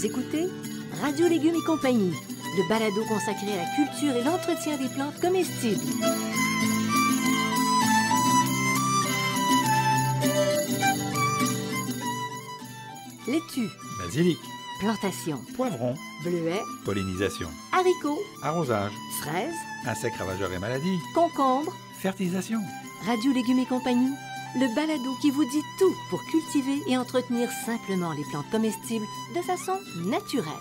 Vous écoutez Radio Légumes et compagnie, le balado consacré à la culture et l'entretien des plantes comestibles. Laitue, Basilic, plantation, poivron, bleuets, pollinisation, haricots, arrosage, fraises, insectes ravageurs et maladies, concombres. fertilisation. Radio Légumes et compagnie, le balado qui vous dit tout pour cultiver et entretenir simplement les plantes comestibles de façon naturelle.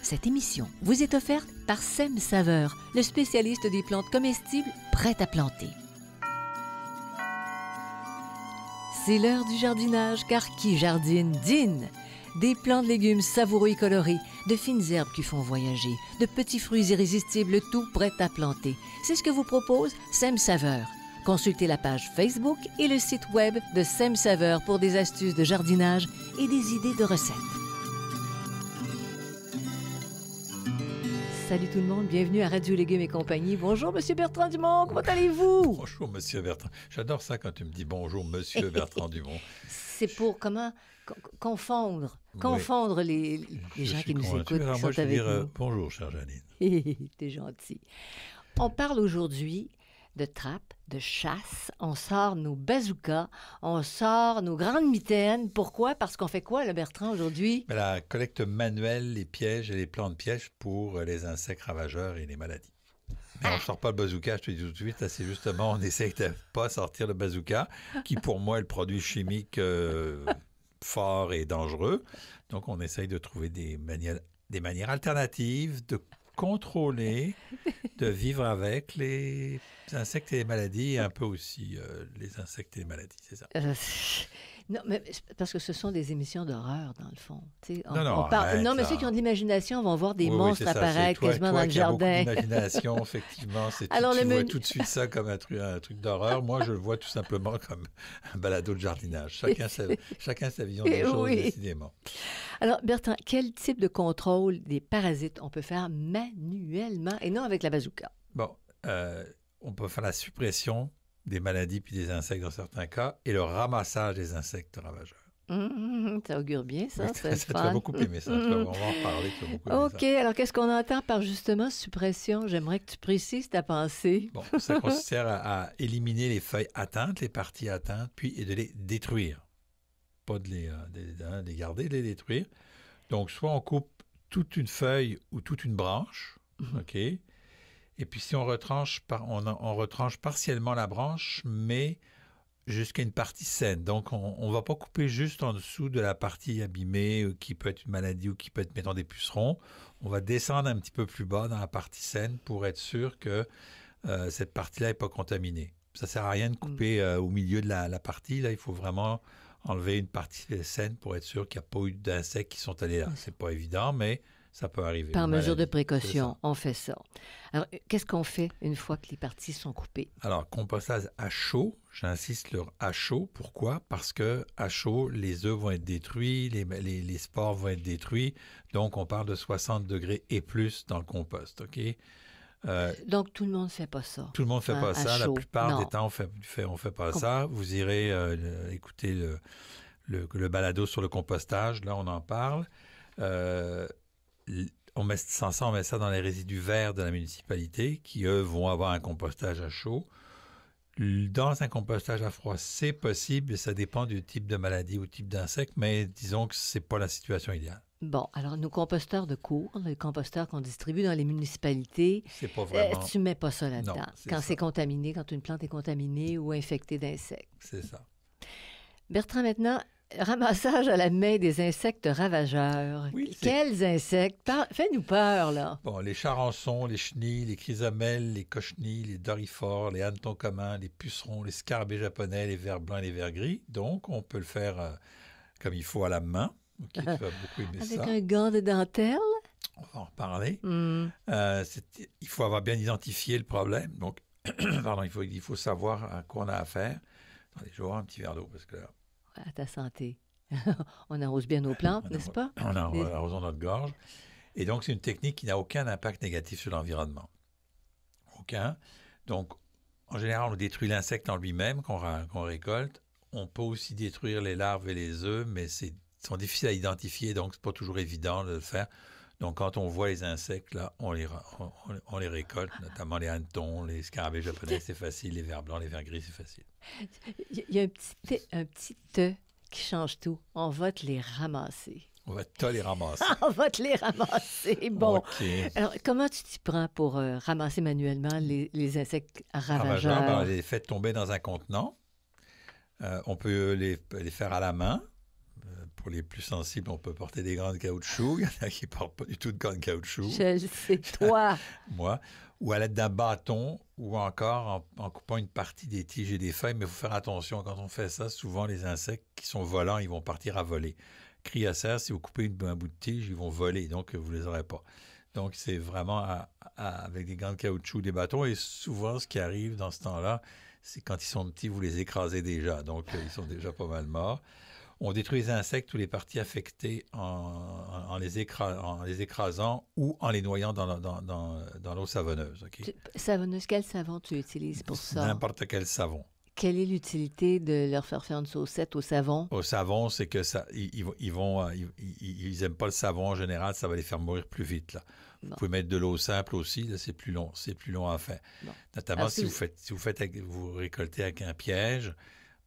Cette émission vous est offerte par Sem Saveur, le spécialiste des plantes comestibles prêtes à planter. C'est l'heure du jardinage, car qui jardine, dîne! Des plants de légumes savoureux et colorés, de fines herbes qui font voyager, de petits fruits irrésistibles, tout prêt à planter. C'est ce que vous propose Sem Saveur. Consultez la page Facebook et le site web de Sem Saveur pour des astuces de jardinage et des idées de recettes. Salut tout le monde, bienvenue à Radio Légumes et compagnie. Bonjour, Monsieur Bertrand Dumont, comment allez-vous? Bonjour, Monsieur Bertrand. J'adore ça quand tu me dis bonjour, Monsieur Bertrand Dumont. C'est pour comment confondre les gens qui nous écoutent, Alors, qui moi, sont je veux avec dire nous. bonjour, chère Janine. T'es gentil. On parle aujourd'hui de trappe, de chasse. On sort nos bazookas, on sort nos grandes mitaines. Pourquoi? Parce qu'on fait quoi, le Bertrand, aujourd'hui? Mais la collecte manuelle, les pièges et les plans de pièges pour les insectes ravageurs et les maladies. Mais on ne sort pas le bazooka, je te dis tout de suite. Là, c'est justement, on essaie de ne pas sortir le bazooka, qui pour moi est le produit chimique fort et dangereux. Donc, on essaye de trouver des manières alternatives de contrôler, de vivre avec les insectes et les maladies, et un peu aussi les insectes et les maladies, c'est ça. Non, mais parce que ce sont des émissions d'horreur, dans le fond. Non, arrête, non, mais là. ceux qui ont de l'imagination vont voir des Oui, monstres c'est ça, apparaître c'est toi, quasiment dans le qui as jardin. beaucoup d'imagination, effectivement. Alors, Tu le vois menu- tout de suite ça comme un truc d'horreur. Moi, je le vois tout simplement comme un balado de jardinage. Chacun sa vision des choses, Oui. décidément. Alors, Bertrand, quel type de contrôle des parasites on peut faire manuellement et non avec la bazooka? Bon, on peut faire la suppression des maladies puis des insectes dans certains cas et le ramassage des insectes ravageurs. Ça augure bien, ça. Oui, c'est tu le vas fun. beaucoup aimer ça. On va en parler. Tu vas beaucoup aimer OK, alors qu'est-ce qu'on entend par justement suppression? J'aimerais que tu précises ta pensée. ça. Bon, ça consiste à éliminer les feuilles atteintes, les parties atteintes, puis et de les détruire. Pas de les garder, de les détruire. Donc, soit on coupe toute une feuille ou toute une branche, OK? Et puis, si on retranche, on retranche partiellement la branche, mais jusqu'à une partie saine. Donc, on ne va pas couper juste en dessous de la partie abîmée, qui peut être une maladie ou qui peut être, mettons, des pucerons. On va descendre un petit peu plus bas dans la partie saine pour être sûr que cette partie-là n'est pas contaminée. Ça ne sert à rien de couper au milieu de la partie. Là, il faut vraiment enlever une partie saine pour être sûr qu'il n'y a pas eu d'insectes qui sont allés là. C'est pas évident, mais ça peut arriver. Par Une mesure de maladie, précaution, on fait ça. Alors, qu'est-ce qu'on fait une fois que les parties sont coupées? Alors, compostage à chaud, j'insiste sur à chaud. Pourquoi? Parce que à chaud, les œufs vont être détruits, les spores vont être détruits. Donc, on parle de 60 degrés et plus dans le compost, OK? Donc, tout le monde ne fait pas ça. Tout le monde ne fait pas à ça. La chaud. plupart Non. des temps, on fait pas ça. Vous irez écouter le balado sur le compostage. Là, on en parle. On met ça dans les résidus verts de la municipalité qui, eux, vont avoir un compostage à chaud. Dans un compostage à froid, c'est possible, ça dépend du type de maladie ou type d'insecte, mais disons que ce n'est pas la situation idéale. Bon, alors nos composteurs de cours, les composteurs qu'on distribue dans les municipalités, C'est pas vraiment... tu ne mets pas ça là-dedans. Non, c'est Quand ça. c'est contaminé, quand une plante est contaminée ou infectée d'insectes. C'est ça. Bertrand, maintenant, ramassage à la main des insectes ravageurs. Oui, Quels insectes? Fais-nous peur, là. Bon, les charançons, les chenilles, les chrysomèles, les cochenilles, les dorifores, les hannetons communs, les pucerons, les scarabées japonais, les vers blancs et les vers gris. Donc, on peut le faire comme il faut à la main. OK, tu vas beaucoup aimer Avec ça. un gant de dentelle? On va en reparler. Hmm. Il faut avoir bien identifié le problème. Donc, pardon, il faut savoir à quoi on a affaire. Attendez, je vais boire un petit verre d'eau parce que là, À ta santé. On arrose bien nos plantes, n'est-ce pas? on arrosons notre gorge. Et donc, c'est une technique qui n'a aucun impact négatif sur l'environnement. aucun. Donc, en général, on détruit l'insecte en lui-même qu'on récolte. On peut aussi détruire les larves et les œufs, mais ils sont difficiles à identifier, donc c'est pas toujours évident de le faire. Donc, quand on voit les insectes, là, on les récolte, notamment les hannetons, les scarabées japonais, c'est facile, les vers blancs, les vers gris, c'est facile. Il y a un petit te qui change tout. On va te les ramasser. On va te les ramasser. On va te les ramasser. Bon. Okay. Alors, comment tu t'y prends pour ramasser manuellement les insectes ravageurs? Ben, on les fait tomber dans un contenant. On peut les faire à la main. Pour les plus sensibles, on peut porter des gants de caoutchouc. Il y en a qui ne portent pas du tout de gants de caoutchouc. Je sais, toi. Moi. Ou à l'aide d'un bâton, ou encore en coupant une partie des tiges et des feuilles. Mais il faut faire attention. Quand on fait ça, souvent, les insectes qui sont volants, ils vont partir à voler. Criocères, si vous coupez un bout de tige, ils vont voler. Donc, vous ne les aurez pas. Donc, c'est vraiment avec des gants de caoutchouc, des bâtons. Et souvent, ce qui arrive dans ce temps-là, c'est quand ils sont petits, vous les écrasez déjà. Donc, ils sont déjà pas mal morts. On détruit les insectes ou les parties affectées en les écrasant ou en les noyant dans l'eau savonneuse. Okay? Savonneuse, quel savon tu utilises pour ça? N'importe quel savon. Quelle est l'utilité de leur faire une saucette au savon? Au savon, c'est que ils n'aiment pas le savon en général, ça va les faire mourir plus vite. Là. Bon. Vous pouvez mettre de l'eau simple aussi, là, c'est plus long à faire. Bon. Notamment si vous récoltez avec un piège.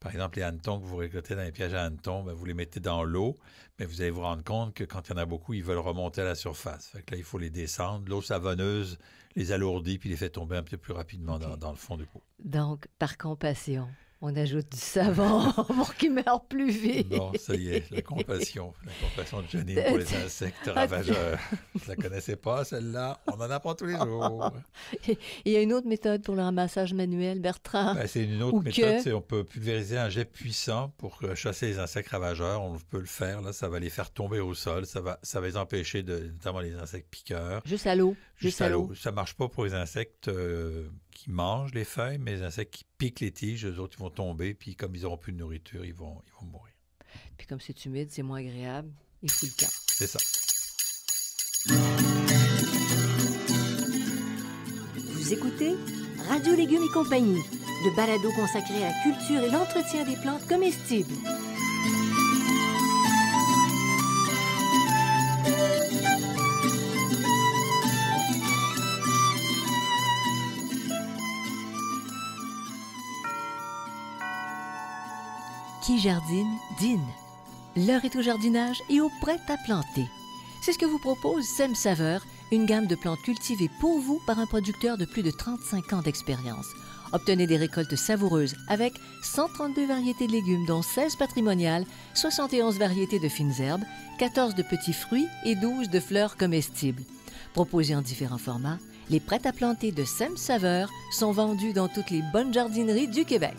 Par exemple, les hannetons que vous récoltez dans les pièges à hannetons, ben, vous les mettez dans l'eau, mais vous allez vous rendre compte que quand il y en a beaucoup, ils veulent remonter à la surface. Fait que là, il faut les descendre. L'eau savonneuse les alourdit puis les fait tomber un peu plus rapidement dans le fond du pot. Donc, par compassion, on ajoute du savon pour qu'ils meurent plus vite. Bon, ça y est, la compassion de Janine pour les insectes ravageurs. Je ne la connaissais pas, celle-là. On en apprend tous les jours. Il y a une autre méthode pour le ramassage manuel, Bertrand? Ben, c'est une autre méthode. On peut pulvériser un jet puissant pour chasser les insectes ravageurs. On peut le faire. Là, ça va les faire tomber au sol. Ça va les empêcher, notamment les insectes piqueurs. Juste à l'eau? Juste à l'eau. Ça ne marche pas pour les insectes qui mangent les feuilles, mais les insectes qui piquent les tiges, eux autres, ils vont tomber, puis comme ils n'auront plus de nourriture, ils vont mourir. Puis comme c'est humide, c'est moins agréable, il fout le camp. C'est ça. Vous écoutez Radio Légumes et compagnie, le balado consacré à la culture et l'entretien des plantes comestibles. Qui jardine, dîne. L'heure est au jardinage et au prêt à planter. C'est ce que vous propose Sem Saveur, une gamme de plantes cultivées pour vous par un producteur de plus de 35 ans d'expérience. Obtenez des récoltes savoureuses avec 132 variétés de légumes, dont 16 patrimoniales, 71 variétés de fines herbes, 14 de petits fruits et 12 de fleurs comestibles. Proposés en différents formats, les prêts à planter de Sem Saveur sont vendus dans toutes les bonnes jardineries du Québec.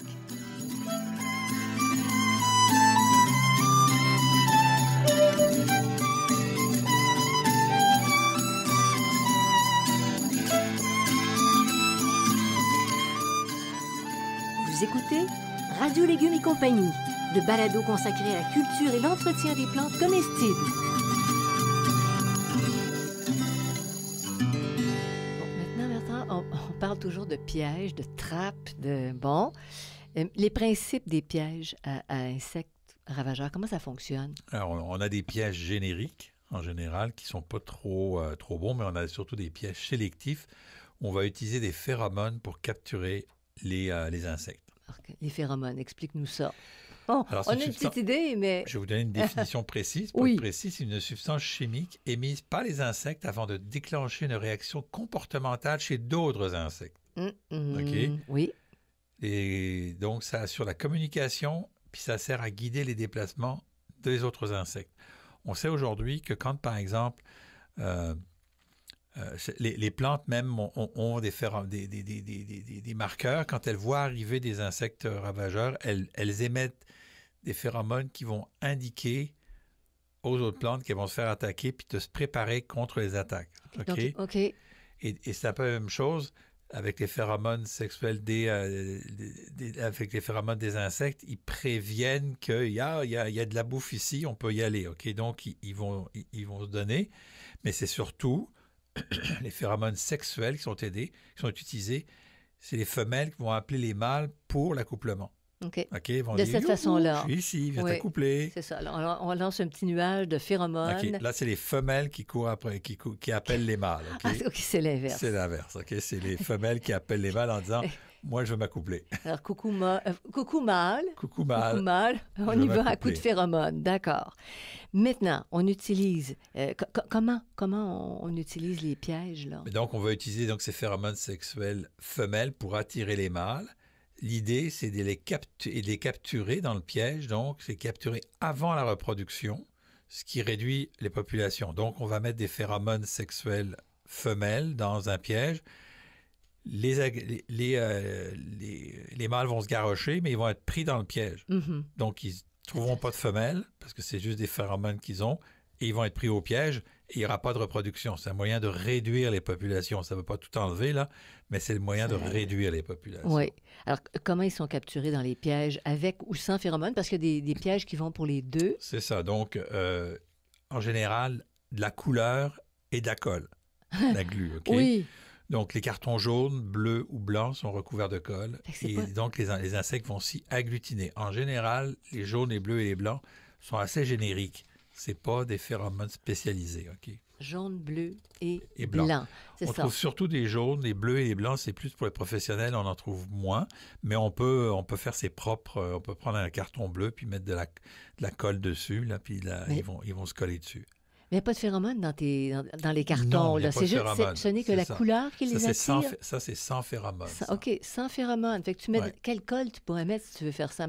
Vous écoutez Radio Légumes et compagnie, le balado consacré à la culture et l'entretien des plantes comestibles. Bon, maintenant, Bertrand, on parle toujours de pièges, de trappes, de... Bon, les principes des pièges à insectes ravageurs, comment ça fonctionne? Alors, on a des pièges génériques, en général, qui ne sont pas trop bons, mais on a surtout des pièges sélectifs. On va utiliser des phéromones pour capturer les insectes. Les phéromones, explique-nous ça. Bon, alors, on a une petite idée, mais... Je vais vous donner une définition précise. Pour être précis, c'est une substance chimique émise par les insectes avant de déclencher une réaction comportementale chez d'autres insectes. OK? Oui. Et donc, ça assure la communication, puis ça sert à guider les déplacements des autres insectes. On sait aujourd'hui que quand, par exemple, les plantes même ont des marqueurs. Quand elles voient arriver des insectes ravageurs, elles émettent des phéromones qui vont indiquer aux autres plantes qu'elles vont se faire attaquer puis de se préparer contre les attaques. Okay? Donc, OK. Et c'est un peu la même chose avec les phéromones sexuels avec les phéromones des insectes. Ils préviennent qu'il y a de la bouffe ici, on peut y aller. Okay? Donc, ils vont se donner. Mais c'est surtout les phéromones sexuels qui sont utilisés, c'est les femelles qui vont appeler les mâles pour l'accouplement. OK. OK, ils vont De dire, cette façon-là. Je suis ici, viens Oui. t'accoupler. C'est ça. Alors, on lance un petit nuage de phéromones. OK, là, c'est les femelles qui courent après, qui appellent les mâles. OK, Ah, OK, c'est l'inverse. c'est l'inverse. OK, c'est les femelles qui appellent les mâles en disant, moi, je veux m'accoupler. Alors, coucou mâle. Coucou Coucou mâle. mâle. On Je y vais va à coup m'accoupler. de phéromones. D'accord. Maintenant, on utilise... comment on utilise les pièges, là? Mais donc, on va utiliser donc, ces phéromones sexuels femelles pour attirer les mâles. L'idée, c'est de les capturer dans le piège. Donc, c'est capturer avant la reproduction, ce qui réduit les populations. Donc, on va mettre des phéromones sexuels femelles dans un piège. Les mâles vont se garrocher, mais ils vont être pris dans le piège. Mhm. Donc, ils ne trouveront pas de femelles, parce que c'est juste des phéromones qu'ils ont, et ils vont être pris au piège, et il n'y aura pas de reproduction. C'est un moyen de réduire les populations. Ça ne veut pas tout enlever, là, mais c'est le moyen de réduire les populations. Oui. Alors, comment ils sont capturés dans les pièges, avec ou sans phéromones? Parce qu'il y a des pièges qui vont pour les deux. C'est ça. Donc, en général, de la couleur et de la colle, la glu. OK? Oui. Donc, les cartons jaunes, bleus ou blancs sont recouverts de colle. Fait que c'est Et pas- donc, les insectes vont s'y agglutiner. En général, les jaunes, les bleus et les blancs sont assez génériques. Ce pas des phéromones spécialisés. OK? Jaune, bleu et blanc. blanc. C'est On ça. trouve surtout des jaunes, les bleus et les blancs, c'est plus pour les professionnels, on en trouve moins. Mais on peut faire ses propres... on peut prendre un carton bleu puis mettre de la colle dessus, là, puis là, Mais- ils vont se coller dessus. Mais il n'y a pas de phéromones dans les cartons. Non, il y a là. pas de C'est juste, phéromones, ce n'est que c'est la ça. couleur qui les attire. Ça, c'est sans phéromones. ça. OK, sans phéromones. Fait que tu mets Ouais. quel colle tu pourrais mettre si tu veux faire ça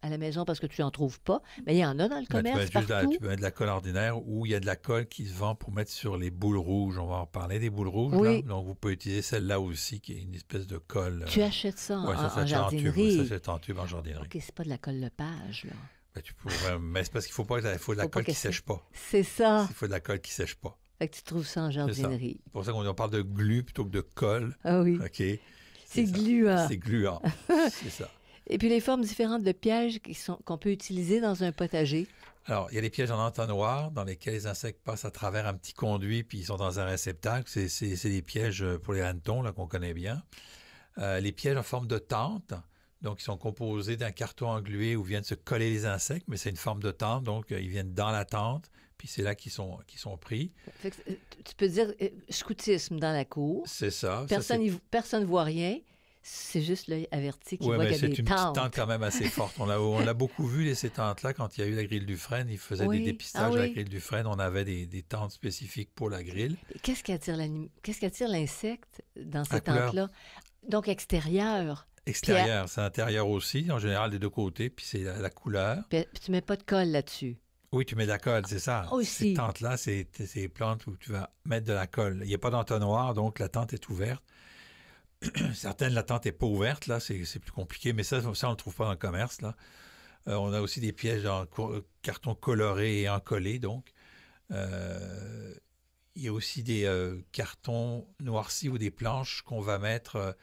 à la maison parce que tu n'en trouves pas. Mais il y en a dans le Ben, tu peux commerce mettre juste partout. tu peux mettre de la colle ordinaire ou il y a de la colle qui se vend pour mettre sur les boules rouges. On va en parler des boules rouges. Oui. Là. Donc, vous pouvez utiliser celle-là aussi, qui est une espèce de colle. Tu achètes ça Ouais, ça en s'achète en tube. jardinerie. Ça s'achète en tube en jardinerie. OK, c'est pas de la colle Lepage, là. Ben, tu pourrais, mais c'est parce qu'il faut de la Faut pas colle qui que ne sèche pas. C'est ça. Il faut de la colle qui ne sèche pas. Fait que tu trouves ça en jardinerie. C'est pour ça qu'on parle de glu plutôt que de colle. Ah oui. OK? C'est ça. gluant. C'est gluant. C'est ça. Et puis les formes différentes de pièges qu'on peut utiliser dans un potager. Alors, il y a les pièges en entonnoir dans lesquels les insectes passent à travers un petit conduit puis ils sont dans un réceptacle. C'est des pièges pour les hannetons là, qu'on connaît bien. Les pièges en forme de tente, donc ils sont composés d'un carton englué où viennent se coller les insectes, mais c'est une forme de tente, donc ils viennent dans la tente, puis c'est là qu'ils sont pris. Fait que, tu peux dire scoutisme dans la cour. C'est ça. Personne ne voit rien. C'est juste l'œil averti qui Oui, voit mais qu'il y a c'est des une tentes. petite tente quand même assez forte. On l'a beaucoup vu, ces tentes-là, quand il y a eu la grille du frêne. Ils faisaient Oui. des dépistages Ah à la oui. grille du frêne. On avait des tentes spécifiques pour la grille. Qu'est-ce qui attire l'insecte dans ces La couleur. tentes-là? Donc extérieur. Extérieur, c'est intérieur aussi, en général des deux côtés, puis c'est la couleur. Puis tu mets pas de colle là-dessus. Oui, tu mets de la colle, c'est ça. Aussi. Ces tentes-là, c'est des plantes où tu vas mettre de la colle. Il n'y a pas d'entonnoir, donc la tente est ouverte. Certaines, la tente n'est pas ouverte, là, c'est plus compliqué, mais ça on ne le trouve pas dans le commerce, là. On a aussi des pièges en carton coloré et encollé, donc. Il y a aussi des cartons noircis ou des planches qu'on va mettre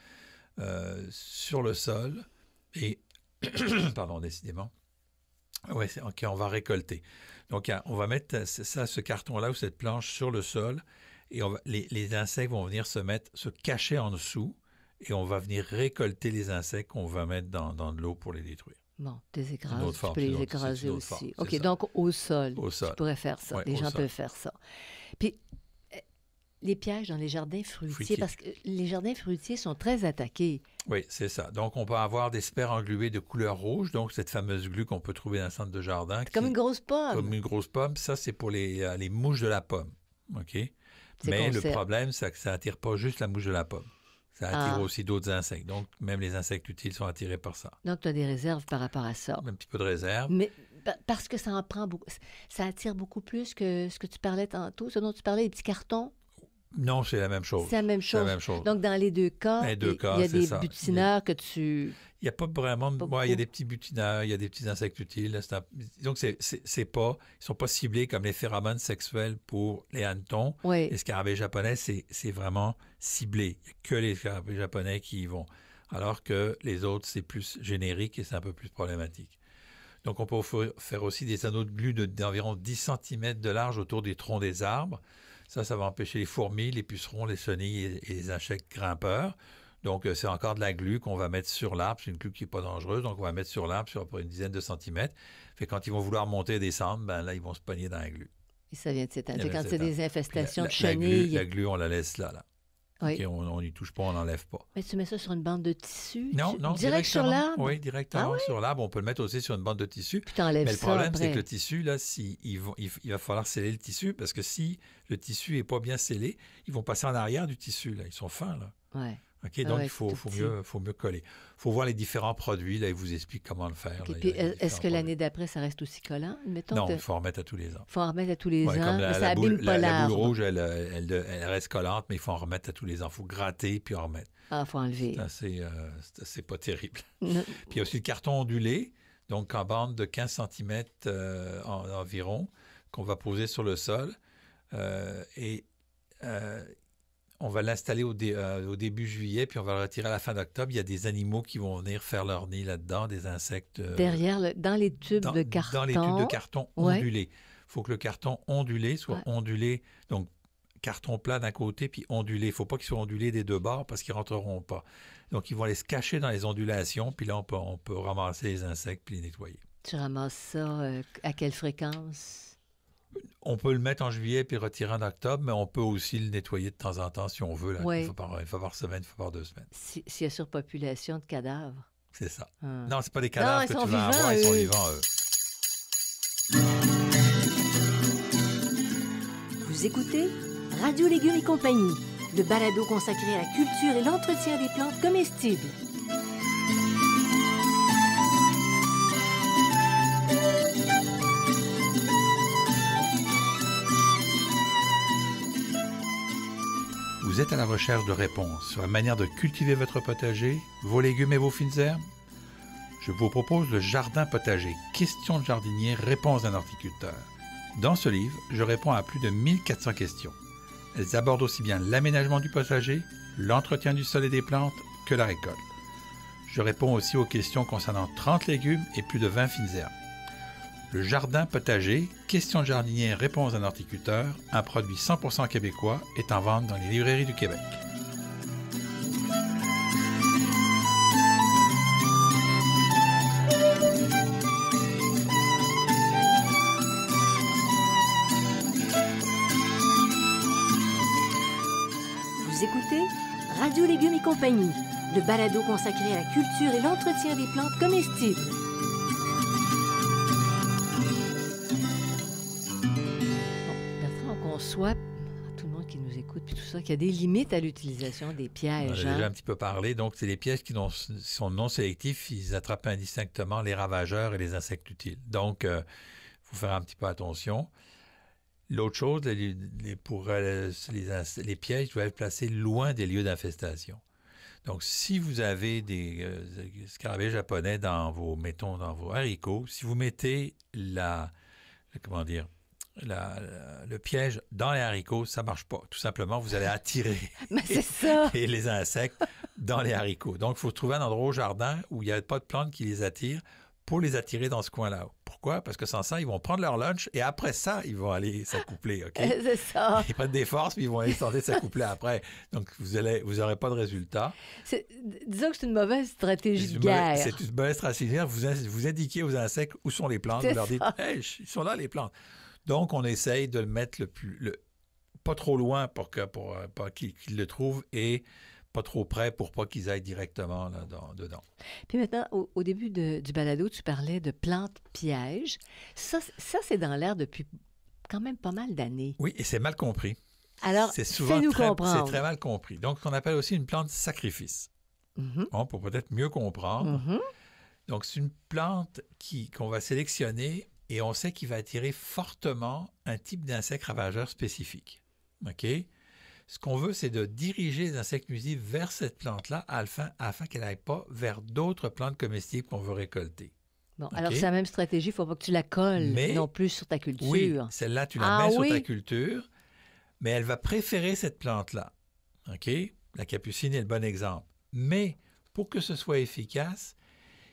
sur le sol et, pardon, décidément, ouais, OK, on va récolter. Donc, on va mettre ce carton-là ou cette planche sur le sol et les insectes vont venir se cacher en dessous et on va venir récolter les insectes qu'on va mettre dans de l'eau pour les détruire. Bon, tu les Une écrases. autre Tu forme, peux c'est les une autre- écraser c'est une autre aussi. forme, c'est OK, ça. donc au sol. Au sol. Tu pourrais faire ça. Ouais, Les au gens sol. peuvent faire ça. Puis, les pièges dans les jardins fruitiers, Fruitiers. parce que les jardins fruitiers sont très attaqués. Oui, c'est ça. Donc, on peut avoir des sphères engluées de couleur rouge, donc cette fameuse glu qu'on peut trouver dans le centre de jardin. C'est comme une grosse pomme. Comme une grosse pomme. Ça, c'est pour les mouches de la pomme. OK? Mais le concept. problème, c'est que ça n'attire pas juste la mouche de la pomme. Ça attire Ah. aussi d'autres insectes. Donc, même les insectes utiles sont attirés par ça. Donc, tu as des réserves par rapport à ça. Un petit peu de réserve. Mais parce que ça en prend beaucoup. Ça attire beaucoup plus que ce que tu parlais tantôt, ce dont tu parlais, les petits cartons. Non, c'est la même chose. C'est la même C'est la chose. même chose. Donc, dans les deux cas, Dans les deux cas, il y a c'est des ça. butineurs que tu... Il n'y a pas vraiment... Pas Ouais, il y a beaucoup. des petits butineurs, il y a des petits insectes utiles. Là, donc, ils ne sont pas ciblés comme les phéromones sexuels pour les hannetons. Oui. Les scarabées japonais, c'est vraiment ciblé. Il n'y a que les scarabées japonais qui y vont. Alors que les autres, c'est plus générique et c'est un peu plus problématique. Donc, on peut faire aussi des anneaux de glu d'environ 10 cm de large autour des troncs des arbres. Ça va empêcher les fourmis, les pucerons, les chenilles et les insectes grimpeurs. Donc, c'est encore de la glu qu'on va mettre sur l'arbre. C'est une glu qui n'est pas dangereuse, donc on va mettre sur l'arbre sur à peu près une dizaine de centimètres. Fait que quand ils vont vouloir monter et descendre, ben là, ils vont se pogner dans la glu. Et ça vient de s'éteindre. Quand s'éteindre. c'est des infestations de La chenilles... la glu, on la laisse là. Oui. Okay, on n'y touche pas, on n'enlève pas. Mais tu mets ça sur une bande de tissu? Non, Direct sur l'arbre? Oui, directement sur l'arbre. On peut le mettre aussi sur une bande de tissu. Puis t'enlèves ça. Mais le problème, après. c'est que le tissu, là, il va falloir sceller le tissu parce que si le tissu n'est pas bien scellé, ils vont passer en arrière du tissu. Là. Ils sont fins, là. Oui. OK, donc il faut mieux coller. Il faut voir les différents produits. Là, ils vous expliquent comment le faire. Okay, là, puis est-ce que l'année d'après, ça reste aussi collant? Non, il faut en remettre à tous les ans. Il faut en remettre à tous les ans. Comme ça abîme pas la boule l'arbre. rouge, elle reste collante, mais il faut en remettre à tous les ans. Il faut gratter puis en remettre. Ah, il faut enlever. C'est pas terrible. Non. Puis il y a aussi le carton ondulé, donc en bande de 15 cm environ, qu'on va poser sur le sol. On va l'installer au début juillet, puis on va le retirer à la fin d'octobre. Il y a des animaux qui vont venir faire leur nid là-dedans, des insectes. Derrière, dans les tubes de carton. Dans les tubes de carton ondulés. Il faut que le carton ondulé soit ondulé, donc carton plat d'un côté, puis ondulé. Il ne faut pas qu'il soit ondulé des deux bords parce qu'ils ne rentreront pas. Donc, ils vont aller se cacher dans les ondulations, puis là, on peut ramasser les insectes puis les nettoyer. Tu ramasses ça à quelle fréquence? On peut le mettre en juillet puis le retirer en octobre, mais on peut aussi le nettoyer de temps en temps si on veut. Là. Oui. Une fois par semaine, une fois par 2 semaines. S'il y a surpopulation de cadavres. C'est ça. Ah. Non, c'est pas des cadavres que tu vas avoir, ils sont vivants, eux. Vous écoutez Radio Légumes et compagnie, le balado consacré à la culture et l'entretien des plantes comestibles. Vous êtes à la recherche de réponses sur la manière de cultiver votre potager, vos légumes et vos fines herbes? Je vous propose le Jardin potager, questions de jardinier, réponses d'un horticulteur. Dans ce livre, je réponds à plus de 1400 questions. Elles abordent aussi bien l'aménagement du potager, l'entretien du sol et des plantes que la récolte. Je réponds aussi aux questions concernant 30 légumes et plus de 20 fines herbes. Le Jardin potager, questions de jardinier, réponses d'un horticulteur, un produit 100% québécois, est en vente dans les librairies du Québec. Vous écoutez Radio Légumes et compagnie, le balado consacré à la culture et l'entretien des plantes comestibles. Bertrand, on conçoit, tout le monde qui nous écoute, puis tout ça, qu'il y a des limites à l'utilisation des pièges. On a déjà un petit peu parlé. Donc, c'est les pièges qui sont non sélectifs. Ils attrapent indistinctement les ravageurs et les insectes utiles. Donc, il faut faire un petit peu attention. L'autre chose, les pièges doivent être placés loin des lieux d'infestation. Donc, si vous avez des scarabées japonais dans vos haricots, si vous mettez le piège dans les haricots, ça ne marche pas. Tout simplement, vous allez attirer Mais c'est ça. et les insectes dans les haricots. Donc, il faut trouver un endroit au jardin où il n'y a pas de plantes qui les attirent pour les attirer dans ce coin-là. Pourquoi? Parce que sans ça, ils vont prendre leur lunch et après ça, ils vont aller s'accoupler. OK? C'est ça. Ils prennent des forces puis ils vont aller tenter de s'accoupler après. Donc, vous n'aurez pas de résultat. Disons que c'est une mauvaise stratégie de guerre. C'est une mauvaise stratégie. Vous indiquez aux insectes où sont les plantes. Vous leur dites, hey, ils sont là, les plantes. Donc, on essaye de le mettre pas trop loin pour qu'ils le trouvent et pas trop près pour pas qu'ils aillent directement là, dedans. Puis maintenant, au début du balado, tu parlais de plantes pièges. Ça c'est dans l'air depuis quand même pas mal d'années. Oui, et c'est mal compris. Alors, fais-nous comprendre. C'est très mal compris. Donc, on appelle aussi une plante sacrifice. Bon, pour peut-être mieux comprendre. Donc, c'est une plante qu'on va sélectionner et on sait qu'il va attirer fortement un type d'insecte ravageur spécifique. OK? Ce qu'on veut, c'est de diriger les insectes nuisibles vers cette plante-là afin qu'elle n'aille pas vers d'autres plantes comestibles qu'on veut récolter. Bon, okay? Alors c'est la même stratégie, il ne faut pas que tu la colles non plus sur ta culture. Oui, celle-là, tu la mets sur ta culture, mais elle va préférer cette plante-là. OK? La capucine est le bon exemple. Mais pour que ce soit efficace,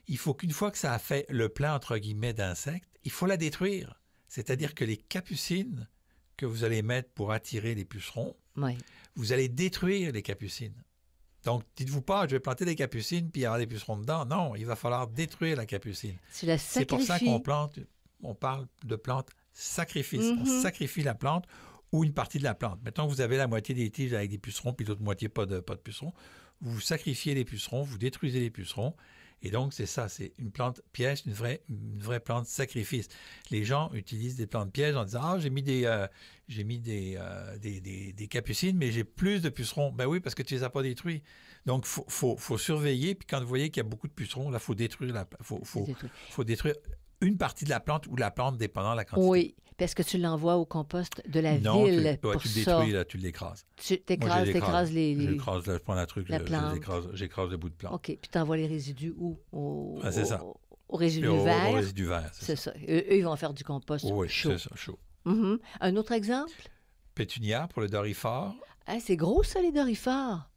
il faut qu'une fois que ça a fait le plein, entre guillemets, d'insectes, il faut la détruire. C'est-à-dire que les capucines que vous allez mettre pour attirer les pucerons, Oui. vous allez détruire les capucines. Donc, dites-vous pas, je vais planter des capucines puis il y aura des pucerons dedans. Non, il va falloir détruire la capucine. Tu la C'est pour ça sacrifies. on parle de plante sacrifice. Mhm. On sacrifie la plante ou une partie de la plante. Mettons que vous avez la moitié des tiges avec des pucerons puis l'autre moitié pas de pucerons. Vous sacrifiez les pucerons, vous détruisez les pucerons. Et donc, c'est ça, c'est une plante piège, une vraie plante sacrifice. Les gens utilisent des plantes pièges en disant « Ah, j'ai mis des capucines, mais j'ai plus de pucerons. » Ben oui, parce que tu ne les as pas détruits. Donc, faut surveiller. Puis quand vous voyez qu'il y a beaucoup de pucerons, là, il faut détruire faut détruire une partie de la plante ou la plante, dépendant de la quantité. Oui, parce que tu l'envoies au compost de la Non, ville pour tu le ça. détruis, là, tu l'écrases. Tu Moi, t'écrases Je prends la truc, la plante. j'écrase le bout de plante. OK, puis tu envoies les résidus où? C'est ça. Au résidu Au vert. résidu vert, C'est ça. Eux, ils vont faire du compost Oui, chaud. c'est ça, chaud. Mhm. Un autre exemple? Pétunia pour le dorifort. Ah, c'est gros, ça, les dorifores.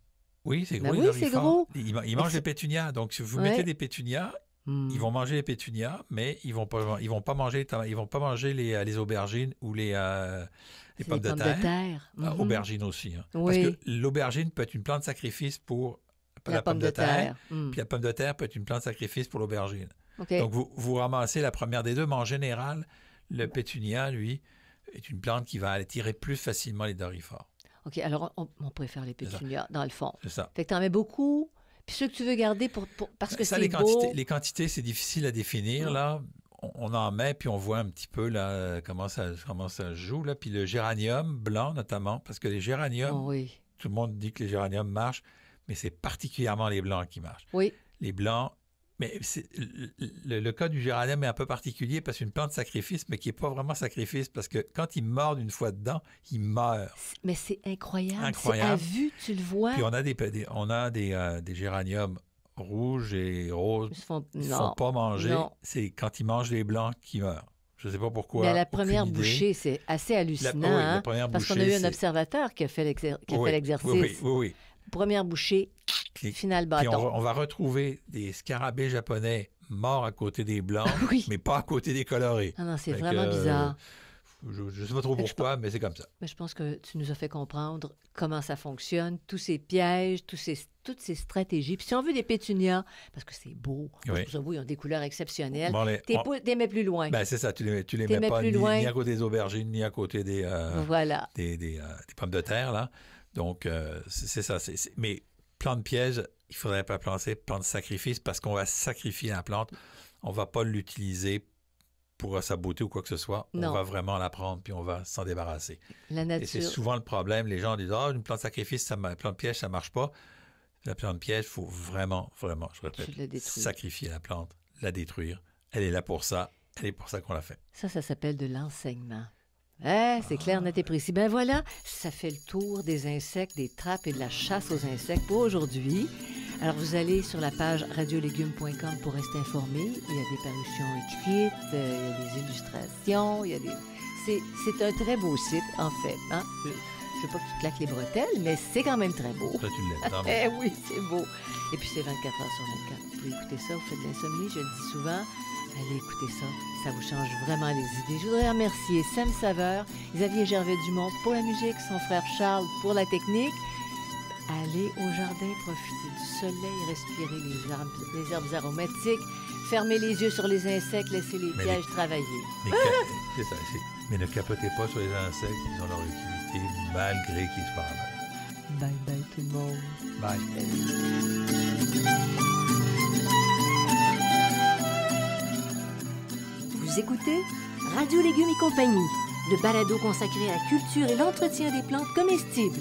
Oui, c'est Ben gros, oui, les c'est dorifores. gros. Ils mangent les pétunias. Donc, si vous mettez des pétunias, ils vont manger les pétunias, mais ils vont pas manger les aubergines ou les pommes de terre. Mhm. Aubergines aussi. Hein. Oui. Parce que l'aubergine peut être une plante de sacrifice pour la pomme de terre. Puis la pomme de terre peut être une plante de sacrifice pour l'aubergine. OK. Donc, vous ramassez la première des deux, mais en général, le pétunia, lui, est une plante qui va attirer plus facilement les dorifores. OK, alors on préfère les pétunias, dans le fond. C'est ça. Fait que tu en mets beaucoup, puis ceux que tu veux garder parce que Ça, c'est les beau. les quantités, c'est difficile à définir, là. On en met, puis on voit un petit peu là, comment ça se joue. Là. Puis le géranium blanc, notamment, parce que les géraniums, Oh, oui. tout le monde dit que les géraniums marchent, mais c'est particulièrement les blancs qui marchent. Oui. Les blancs, mais le cas du géranium est un peu particulier parce que c'est une plante de sacrifice, mais qui n'est pas vraiment sacrifice, parce que quand ils mordent une fois dedans, ils meurent. Mais c'est incroyable. Incroyable. C'est à vue, tu le vois. Puis on a des géraniums rouges et roses. Ils Ils ne font pas manger. Non. C'est quand ils mangent les blancs qu'ils meurent. Je ne sais pas pourquoi. Mais à la première aucune idée. bouchée, c'est assez hallucinant. Oui, hein, la première parce qu'on a bouchée, eu un c'est- observateur qui a fait l'exercice. Oui. Première bouchée, Puis- final Puis bâton. on va retrouver des scarabées japonais morts à côté des blancs, Oui. mais pas à côté des colorés. Ah non, c'est Fait vraiment que, bizarre. Je ne sais pas trop Fait que je pourquoi, mais c'est comme ça. Mais je pense que tu nous as fait comprendre comment ça fonctionne, tous ces pièges, toutes ces stratégies. Puis si on veut des pétunias, parce que c'est beau, moi, Oui. je trouve ça beau, ils ont des couleurs exceptionnelles, Bon, t'es mets plus loin. ben, c'est ça, tu les T'es mets mets pas plus ni loin. à côté des aubergines, ni à côté des Voilà. pommes de terre, là. Donc, c'est ça. Mais plante piège, il ne faudrait pas planter plante sacrifice parce qu'on va sacrifier la plante. On ne va pas l'utiliser pour sa beauté ou quoi que ce soit. Non. On va vraiment la prendre puis on va s'en débarrasser. La Et c'est nature. souvent le problème. Les gens disent « Ah, une plante sacrifice, plante piège, ça ne marche pas. » La plante piège, il faut vraiment, je Tu la répète, détruis. sacrifier la plante, la détruire. Elle est là pour ça. Elle est pour ça qu'on l'a fait. Ça s'appelle de l'enseignement. Ah, c'est clair, net et précis. Ben voilà, ça fait le tour des insectes, des trappes et de la chasse aux insectes pour aujourd'hui. Alors, vous allez sur la page radiolégumes.com pour rester informé. Il y a des parutions écrites, il y a des illustrations, il y a des... C'est un très beau site, en fait. Hein? Je ne veux pas que tu te claques les bretelles, mais c'est quand même très beau. Ça, tu l'aimes. Non, mais- Eh oui, c'est beau. Et puis, c'est 24 heures sur 24. Vous pouvez écouter ça, vous faites de l'insomnie, je le dis souvent. Allez écouter ça, ça vous change vraiment les idées. Je voudrais remercier Sam Saveur, Xavier Gervais-Dumont pour la musique, son frère Charles pour la technique. Allez au jardin, profitez du soleil, respirez les herbes aromatiques, fermez les yeux sur les insectes, laissez les Mais pièges travailler. Mais, c'est ça, mais ne capotez pas sur les insectes, ils ont leur utilité malgré qu'ils soient ravageurs. Bye bye tout le monde. Bye. Vous écoutez Radio Légumes et compagnie, le balado consacré à la culture et l'entretien des plantes comestibles.